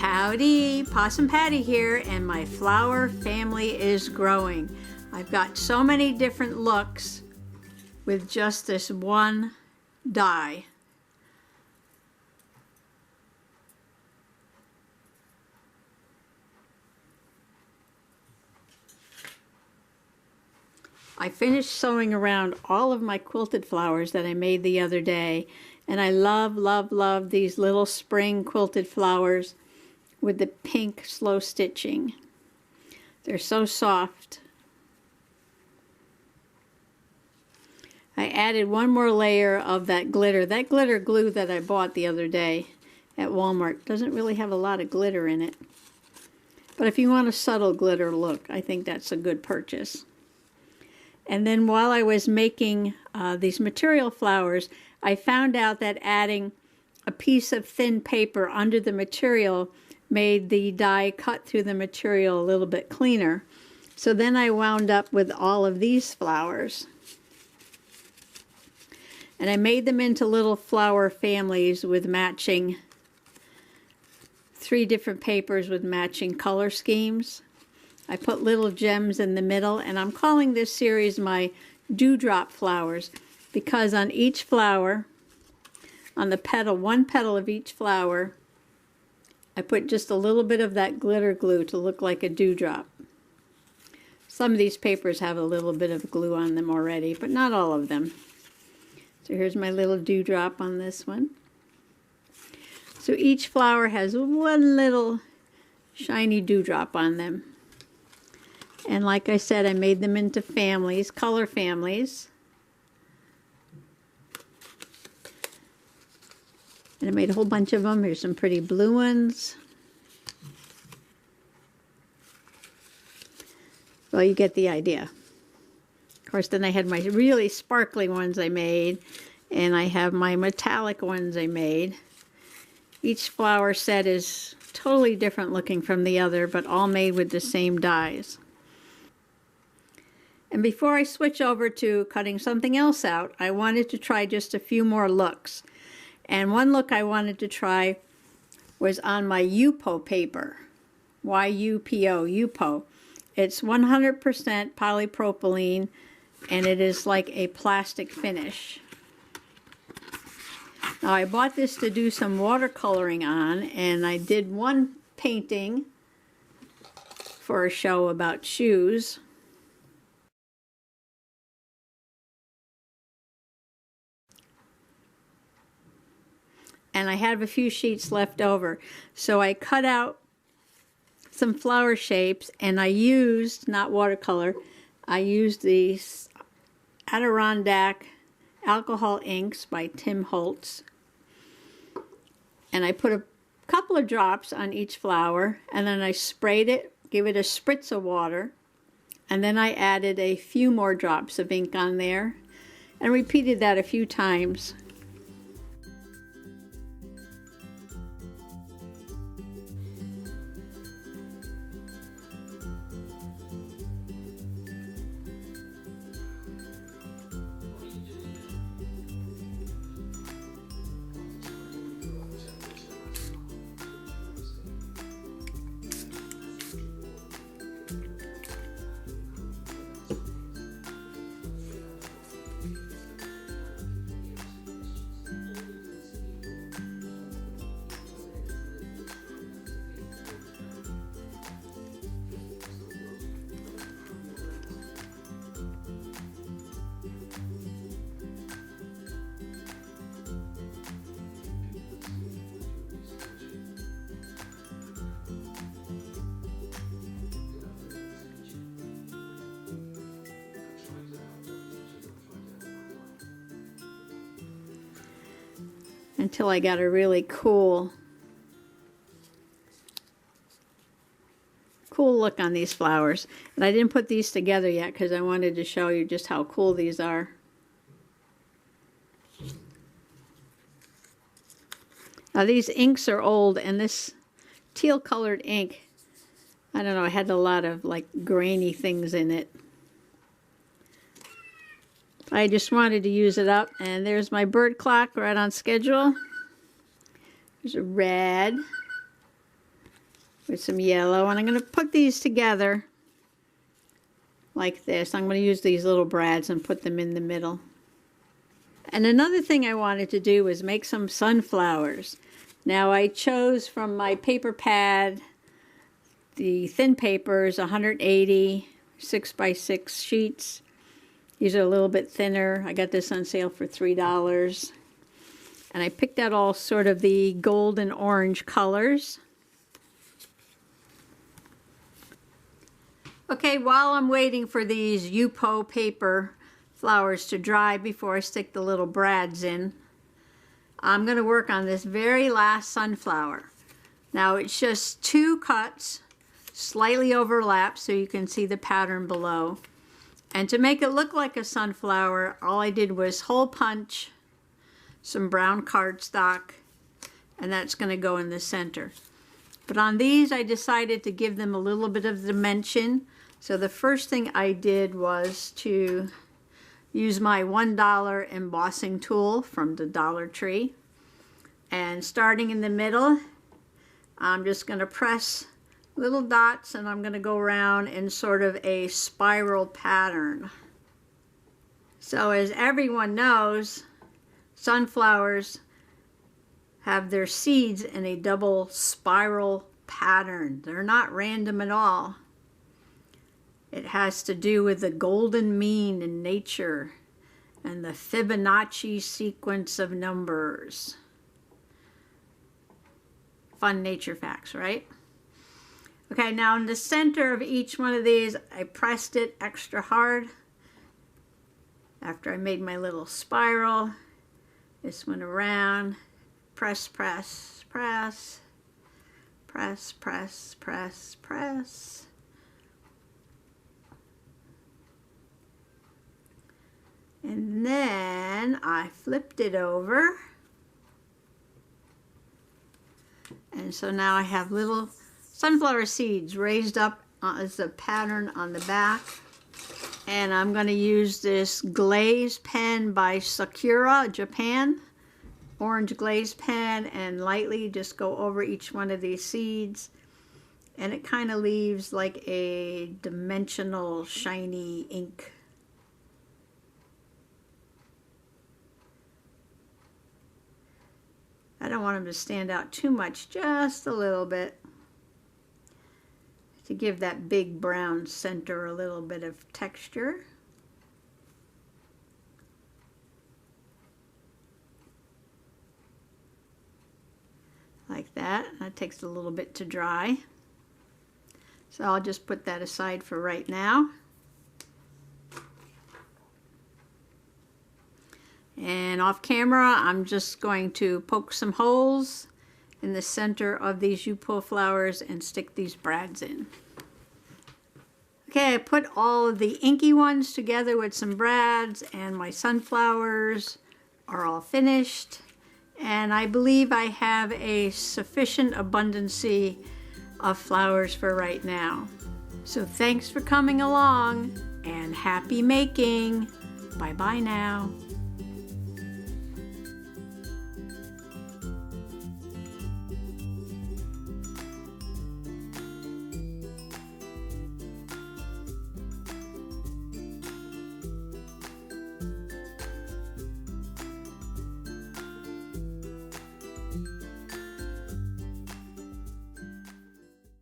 Howdy, Possum Patty here, and my flower family is growing. I've got so many different looks with just this one dye. I finished sewing around all of my quilted flowers that I made the other day, and I love, love, love these little spring quilted flowers with the pink slow stitching. They're so soft. I added one more layer of that glitter glue that I bought the other day at Walmart. Doesn't really have a lot of glitter in it, but if you want a subtle glitter look, I think that's a good purchase. And then while I was making these material flowers, I found out that adding a piece of thin paper under the material made the dye cut through the material a little bit cleaner. So then I wound up with all of these flowers. And I made them into little flower families with matching, 3 different papers with matching color schemes. I put little gems in the middle, and I'm calling this series my dewdrop flowers because on each flower, on the petal, one petal of each flower, I put just a little bit of that glitter glue to look like a dewdrop. Some of these papers have a little bit of glue on them already, but not all of them. So here's my little dewdrop on this one. So each flower has one little shiny dewdrop on them. And like I said, I made them into families, color families. And I made a whole bunch of them. Here's some pretty blue ones. Well, you get the idea. Of course, then I had my really sparkly ones I made, and I have my metallic ones I made. Each flower set is totally different looking from the other, but all made with the same dyes. And before I switch over to cutting something else out, I wanted to try just a few more looks. And one look I wanted to try was on my Yupo paper, Y-U-P-O, Yupo. It's 100% polypropylene, and it is like a plastic finish. Now I bought this to do some watercoloring on, and I did one painting for a show about shoes. And I have a few sheets left over. So I cut out some flower shapes, and I used, not watercolor, I used these Adirondack alcohol inks by Tim Holtz. And I put a couple of drops on each flower, and then I sprayed it, gave it a spritz of water, and then I added a few more drops of ink on there, and repeated that a few times. Until I got a really cool look on these flowers. And I didn't put these together yet because I wanted to show you just how cool these are. Now these inks are old, and this teal colored ink, I don't know, it had a lot of like grainy things in it. I just wanted to use it up, and there's my bird clock right on schedule. There's a red. with some yellow, and I'm going to put these together like this. I'm going to use these little brads and put them in the middle. And another thing I wanted to do was make some sunflowers. Now I chose from my paper pad the thin papers, 180 6x6 sheets. These are a little bit thinner. I got this on sale for $3. And I picked out all sort of the gold and orange colors. Okay, while I'm waiting for these Yupo paper flowers to dry before I stick the little brads in, I'm going to work on this very last sunflower. Now it's just 2 cuts, slightly overlapped so you can see the pattern below. And to make it look like a sunflower, all I did was hole punch some brown cardstock, and that's going to go in the center. But on these I decided to give them a little bit of dimension. So the first thing I did was to use my $1 embossing tool from the Dollar Tree. And starting in the middle, I'm just going to press little dots, and I'm going to go around in sort of a spiral pattern. So as everyone knows, sunflowers have their seeds in a double spiral pattern. They're not random at all. It has to do with the golden mean in nature and the Fibonacci sequence of numbers. Fun nature facts, right? Okay, now in the center of each one of these, I pressed it extra hard after I made my little spiral. This went around, press, press, press, press, press, press, press. And then I flipped it over. And so now I have little sunflower seeds raised up as a pattern on the back. And I'm going to use this glaze pen by Sakura, Japan. Orange glaze pen, and lightly just go over each one of these seeds. And it kind of leaves like a dimensional shiny ink. I don't want them to stand out too much, just a little bit, to give that big brown center a little bit of texture. Like that. That takes a little bit to dry. So I'll just put that aside for right now. And off camera, I'm just going to poke some holes in the center of these Yupo flowers and stick these brads in. Okay, I put all of the inky ones together with some brads, and my sunflowers are all finished. And I believe I have a sufficient abundancy of flowers for right now. So thanks for coming along, and happy making. Bye-bye now.